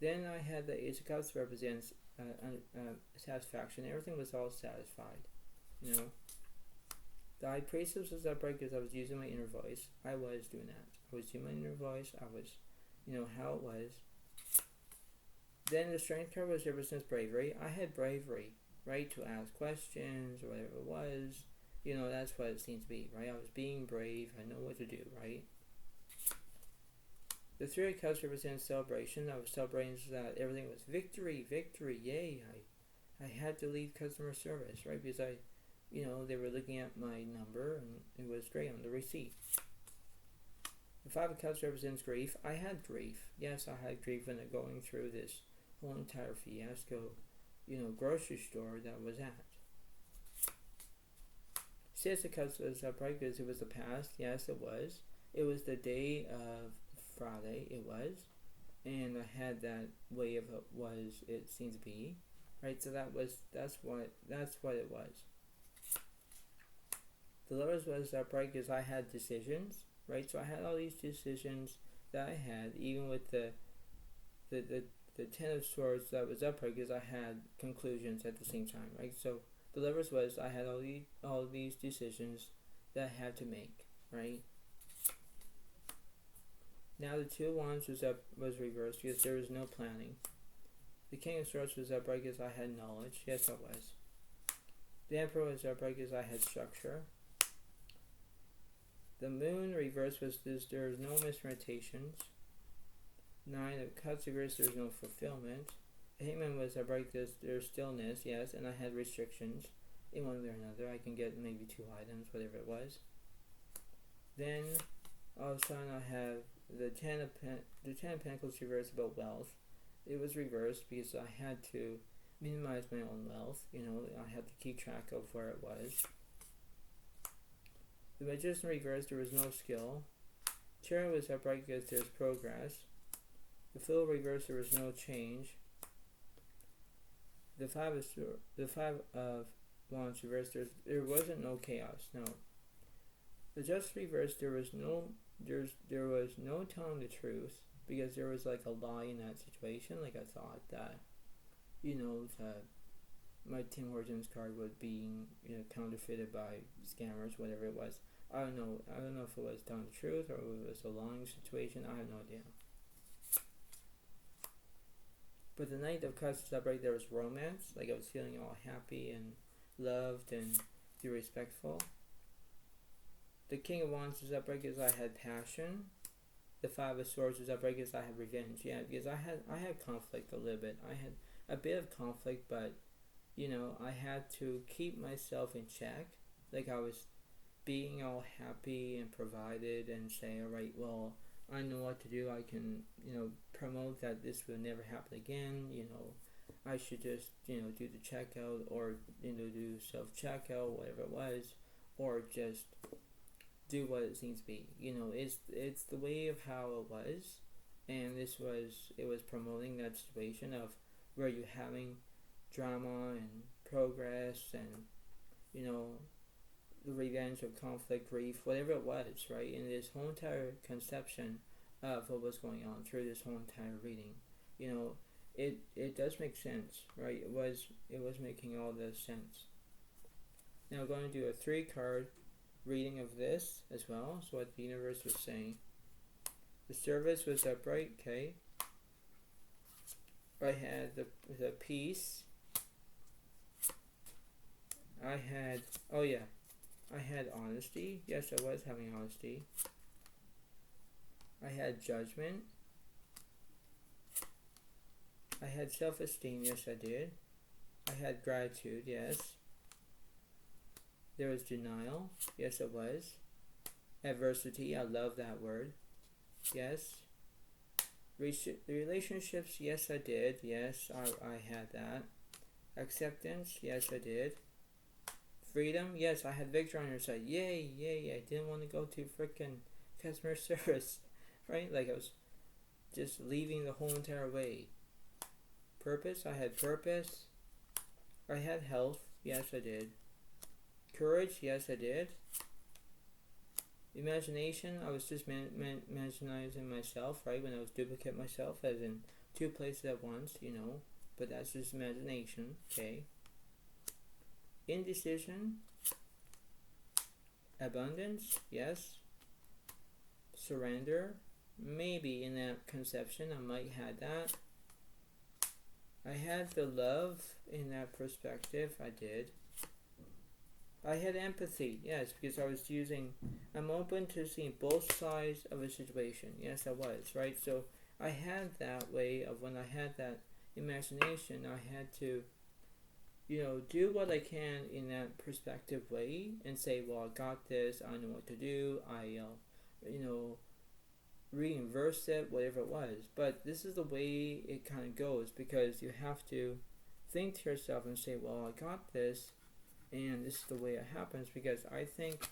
Then I had the Ace of Cups represents satisfaction. Everything was all satisfied, The High Priestess was upright because I was using my inner voice. I was doing that. I was using my inner voice. I was, how it was. Then the Strength card was represents bravery. I had bravery, right, to ask questions or whatever it was. That's what it seems to be, right? I was being brave. I know what to do, right? The Three of Cups represents celebration. I was celebrating that everything was victory, yay. I had to leave customer service, right? Because they were looking at my number and it was great on the receipt. The Five of Cups represents grief. I had grief. Yes, I had grief when going through this whole entire fiasco, grocery store that was at. Six of Cups was upright because it was the past. Yes, it was. It was the day of Friday. It was. And I had that way of it seemed to be. Right, so that's what it was. The Lovers was upright because I had decisions, right? So I had all these decisions that I had, even with the Ten of Swords that was upright because I had conclusions at the same time, right? So the Lovers was I had all these decisions that I had to make, right? Now the Two of Wands was reversed because there was no planning. The King of Swords was upright because I had knowledge. Yes, I was. The Emperor was upright because I had structure. The Moon reversed was there was no misrotations. Nine of Cups reversed, there was no fulfillment. The Hangman was upright because there's stillness, yes, and I had restrictions in one way or another. I can get maybe 2 items, whatever it was. Then all of a sudden I have the Ten of Pentacles reversed about wealth. It was reversed because I had to minimize my own wealth. I had to keep track of where it was. The Magician reversed, there was no skill. Chariot was upright because there's progress. The Fool reversed, there was no change. The Five of Wands reversed, there wasn't no chaos. No. The Just reversed, there was no telling the truth because there was like a lie in that situation. Like I thought that, my Tim Hortons card was being counterfeited by scammers, whatever it was. I don't know if it was telling the truth or if it was a lying situation. I have no idea. But the Knight of Cups was upright. There was romance. Like I was feeling all happy and loved and respectful. The King of Wands was upright because I had passion. The Five of Swords was upright because I had revenge. Yeah, because I had conflict a little bit. I had a bit of conflict, but I had to keep myself in check. Like I was being all happy and provided and say, all right, well, I know what to do. I can, promote that this will never happen again. I should just, do the checkout or, do self-checkout, whatever it was. or just do what it seems to be. It's the way of how it was, and it was promoting that situation of where you're having drama and progress and the revenge of conflict, grief, whatever it was, right? And this whole entire conception of what was going on through this whole entire reading, it does make sense, right? It was making all the sense. Now we're going to do a 3-card reading of this as well. So what the universe was saying. The service was upright, okay. I had the peace. I had honesty. Yes, I was having honesty. I had judgment. I had self-esteem. Yes, I did. I had gratitude. Yes. There was denial. Yes, it was. Adversity. I love that word. Yes. Relationships. Yes, I did. Yes, I had that. Acceptance. Yes, I did. Freedom. Yes, I had Victor on your side. Yay, yay, I didn't want to go to frickin' customer service. Right? Like I was just leaving the whole entire way. Purpose. I had purpose. I had health. Yes, I did. Courage. Yes, I did. Imagination. I was just imaginizing myself, right? When I was duplicate myself, as in 2 places at once, But that's just imagination, okay? Indecision. Abundance. Yes. Surrender. Maybe in that conception I might have that. I had the love in that perspective. I did. I had empathy. Yes, because I'm open to seeing both sides of a situation. Yes, I was, right? So I had that way of when I had that imagination, I had to, do what I can in that perspective way and say, well, I got this, I know what to do, I reverse it, whatever it was. But this is the way it kind of goes, because you have to think to yourself and say, well, I got this, and this is the way it happens, because I think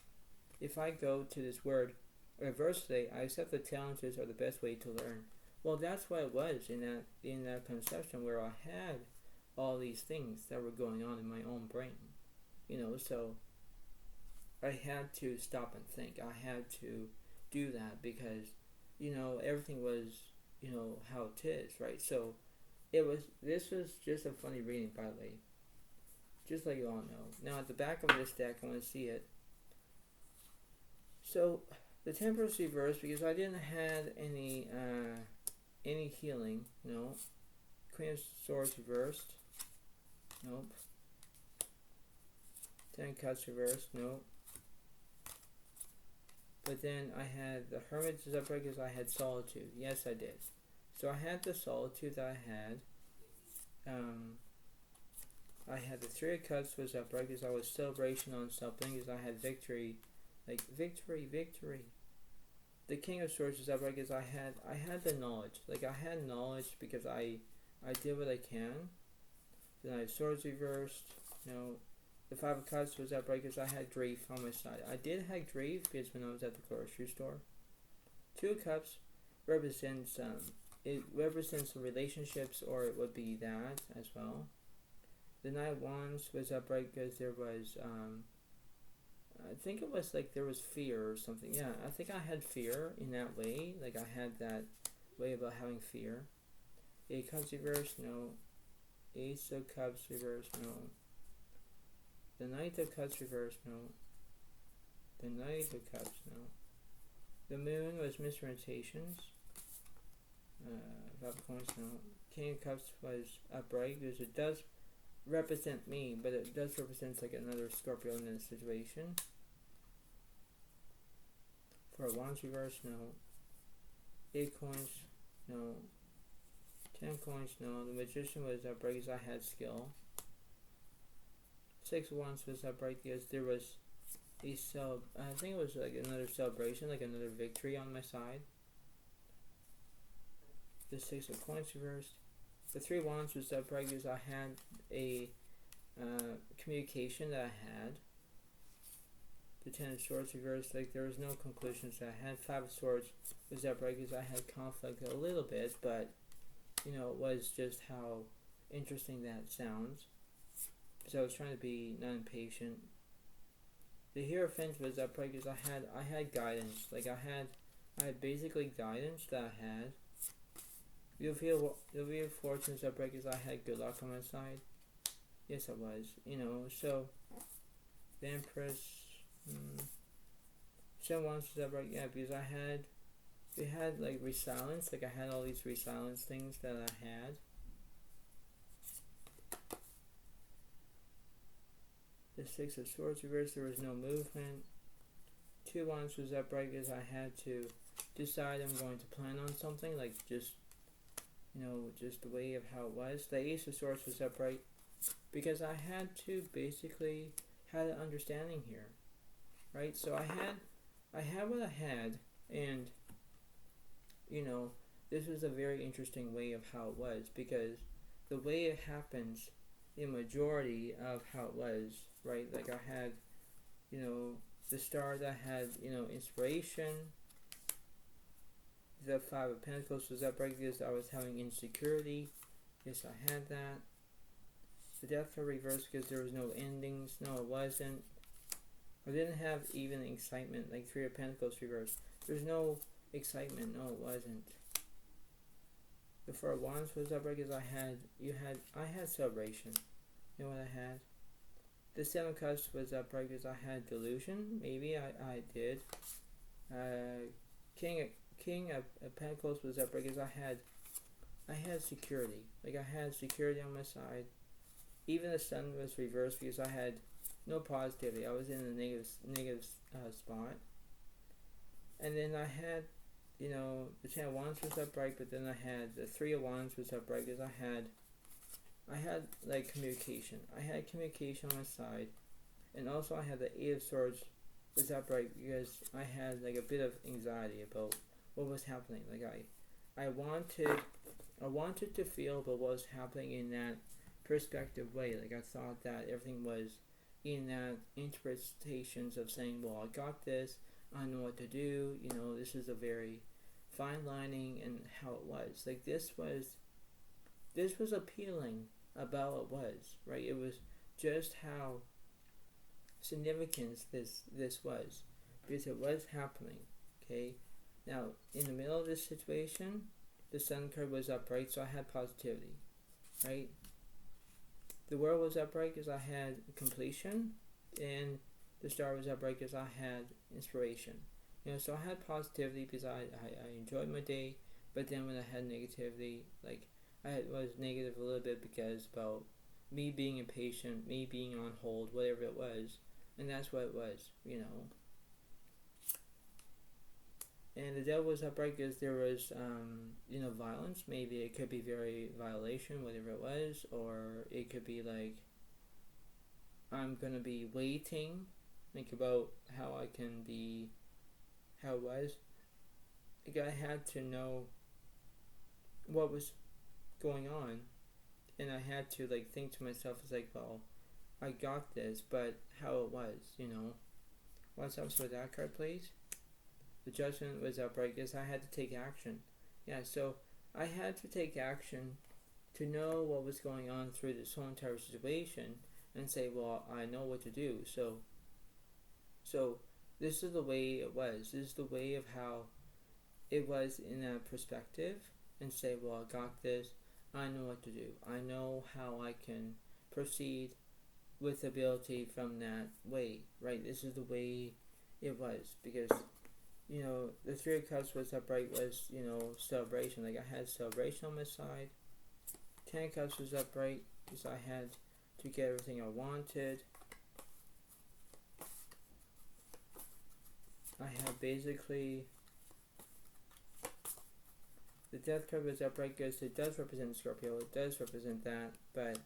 if I go to this word adversity, I accept the challenges are the best way to learn. Well, that's what it was in that conception where I had all these things that were going on in my own brain, so I had to stop and think. I had to do that because, everything was, how it is, right? So this was just a funny reading, by the way, just like you all know. Now at the back of this deck, I want to see it. So the Temperance reversed because I didn't have any healing. No. Queen of Swords reversed. Nope. 10 Cups reversed. Nope. But then I had the Hermit is upright because I had solitude. Yes, I did. So I had the solitude that I had. I had the 3 of Cups was upright because I was celebration on something, because I had victory. Like, victory, victory. The King of Swords is upright because I had the knowledge. Like, I had knowledge because I did what I can. Then I had Swords reversed. No. The 5 of Cups was upright because I had grief on my side. I did have grief because when I was at the grocery store. 2 of Cups represents the relationships, or it would be that as well. The Knight of Wands was upright because there was I think it was like there was fear or something. Yeah, I think I had fear in that way. Like I had that way about having fear. 8 Cups reversed, no. Ace of Cups reversed, no. The Knight of Cups reversed, no. The Knight of Cups, no. The Moon was misorientations. 5 of Coins, no. King of Cups was upright because it does represent me, but it does represent like another Scorpio in this situation. 4 of Wands reversed, no. 8 coins, no. 10 coins, no. The Magician was upright because I had skill. 6 of Wands was upright because there was I think it was like another celebration, like another victory on my side. The 6 of Coins reversed. The 3 of Wands was upright because I had a communication that I had. the Ten of Swords reversed, like there was no conclusions. I had Five of Swords was upright because I had conflict a little bit, but it was just how interesting that sounds. So I was trying to be not impatient. The Hierophant was upright because I had guidance. Like I had basically guidance that I had. The Wheel of Fortune was upright because I had good luck on my side. Yes, I was. So the Empress. Seven Wands was upright, yeah, because we had like resilience. Like I had all these resilience things that I had. The Six of Swords reversed, there was no movement. Two Wands was upright because I had to decide I'm going to plan on something, like just the way of how it was. The Ace of Swords was upright because I had to basically had an understanding here, right? So I had what I had, and this was a very interesting way of how it was, because the way it happens, the majority of how it was, right? Like I had, the Star that had, inspiration. The Five of Pentacles was upright because I was having insecurity. Yes, I had that. The Death card reversed because there was no endings. No, it wasn't. I didn't have even excitement. Like Three of Pentacles reversed. There's no excitement. No, it wasn't. The Four of Wands was upright because I had celebration. You know what I had? The Seven of Cups was upright because I had delusion. Maybe I did. King of Pentacles was upright because I had security. Like I had security on my side. Even the Sun was reversed because I had no positivity. I was in a negative spot. And then I had, the Ten of Wands was upright, but then I had the Three of Wands was upright because I had like communication. I had communication on my side, and also I had the Eight of Swords was upright because I had like a bit of anxiety about what was happening. Like I wanted to feel about what was happening in that perspective way. Like I thought that everything was in that interpretations of saying, well, I got this, I know what to do, this is a very fine lining and how it was. Like this was appealing about what it was, right? It was just how significant this was, because it was happening, okay? Now, in the middle of this situation, the Sun card was upright, so I had positivity, right? The World was upright because I had completion, and the Star was upright because I had inspiration. So I had positivity because I enjoyed my day, but then when I had negativity, like I was negative a little bit because about me being impatient, me being on hold, whatever it was, and that's what it was, And the Devil was upright because there was, violence. Maybe it could be very violation, whatever it was, or it could be like, I'm going to be waiting, think about how I can be, how it was. Like I had to know what was going on, and I had to like think to myself, it's like, well, I got this, but how it was, What's up with that card, please? The Judgment was upright because I had to take action. Yeah, so I had to take action to know what was going on through this whole entire situation and say, well, I know what to do. So this is the way it was. This is the way of how it was in that perspective, and say, well, I got this. I know what to do. I know how I can proceed with ability from that way, right? This is the way it was, because the Three of Cups was upright was, celebration. Like I had celebration on my side. Ten of Cups was upright because I had to get everything I wanted. I have basically, the Death card was upright because it does represent Scorpio. It does represent that, but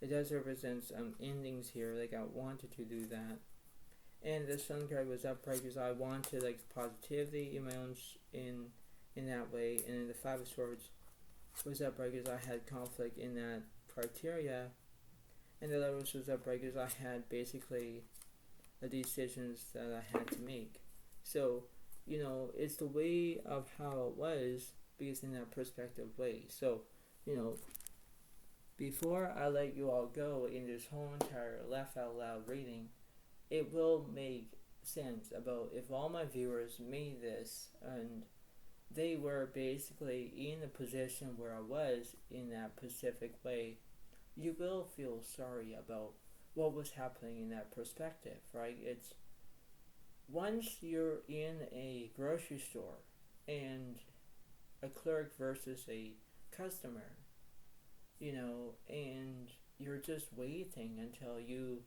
it does represent endings here. Like I wanted to do that. And the Sun card was upright because I wanted like positivity in my own in that way. And then the Five of Swords was upright because I had conflict in that criteria. And the Lovers was upright because I had basically the decisions that I had to make. So, it's the way of how it was because in that perspective way. So, you know, before I let you all go in this whole entire laugh out loud reading, it will make sense about if all my viewers made this and they were basically in the position where I was in that specific way, you will feel sorry about what was happening in that perspective, right? It's once you're in a grocery store and a clerk versus a customer, and you're just waiting until you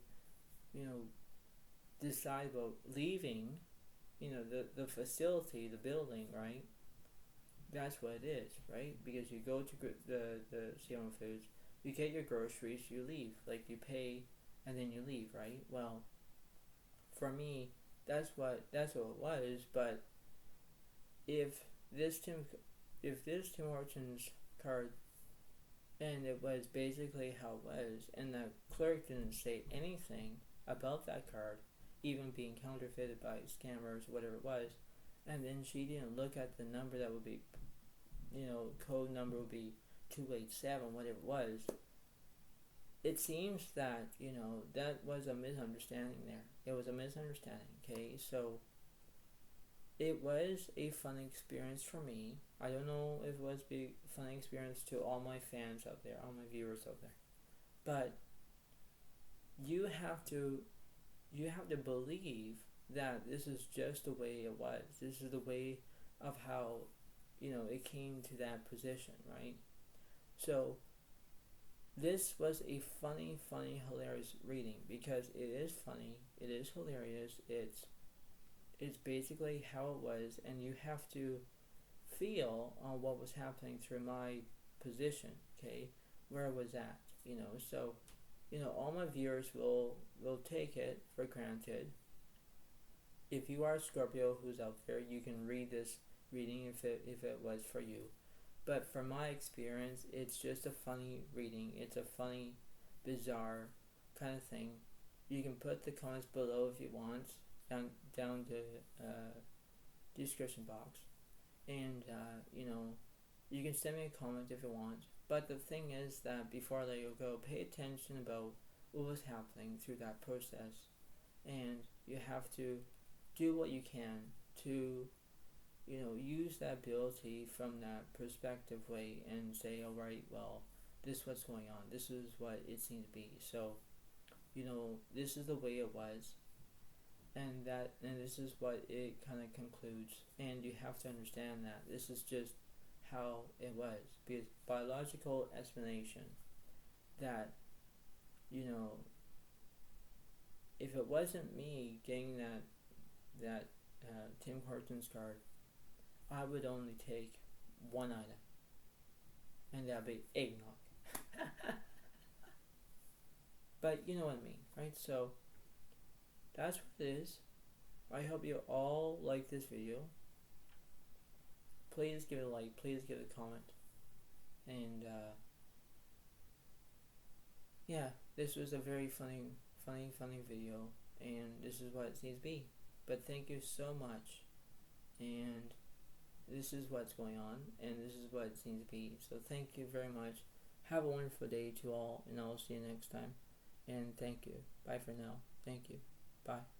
know, decide about leaving, the facility, the building, right? That's what it is, right? Because you go to the CM Foods, you get your groceries, you leave. Like you pay, and then you leave, right? Well, for me, that's what it was. But if this Tim if this Tim Hortons card, and it was basically how it was, and the clerk didn't say anything about that card, even being counterfeited by scammers, whatever it was, and then she didn't look at the number that would be, code number would be 287, whatever it was. It seems that, that was a misunderstanding there. It was a misunderstanding, okay? So it was a fun experience for me. I don't know if it was a fun experience to all my fans out there, all my viewers out there. But you have to believe that this is just the way it was. This is the way of how, it came to that position, right? So this was a funny, hilarious reading because it is funny, it is hilarious, it's basically how it was, and you have to feel on what was happening through my position, okay, where I was at, so, all my viewers will take it for granted. If you are a Scorpio who's out there, you can read this reading if it was for you. But from my experience, it's just a funny reading. It's a funny, bizarre kind of thing. You can put the comments below if you want, down the description box, and you can send me a comment if you want. But the thing is that before I let you go, pay attention about what was happening through that process, and you have to do what you can to use that ability from that perspective way and say, all right, well, this is what's going on. This is what it seemed to be. So, this is the way it was, and this is what it kind of concludes. And you have to understand that this is just how it was, because biological explanation that, if it wasn't me getting that Tim Hortons card, I would only take one item, and that'd be eggnog. But you know what I mean, right? So that's what it is. I hope you all like this video. Please give it a like, please give it a comment, and yeah, this was a very funny video, and this is what it seems to be. But thank you so much, and this is what's going on, and this is what it seems to be. So thank you very much. Have a wonderful day to all, and I'll see you next time. And thank you. Bye for now. Thank you. Bye.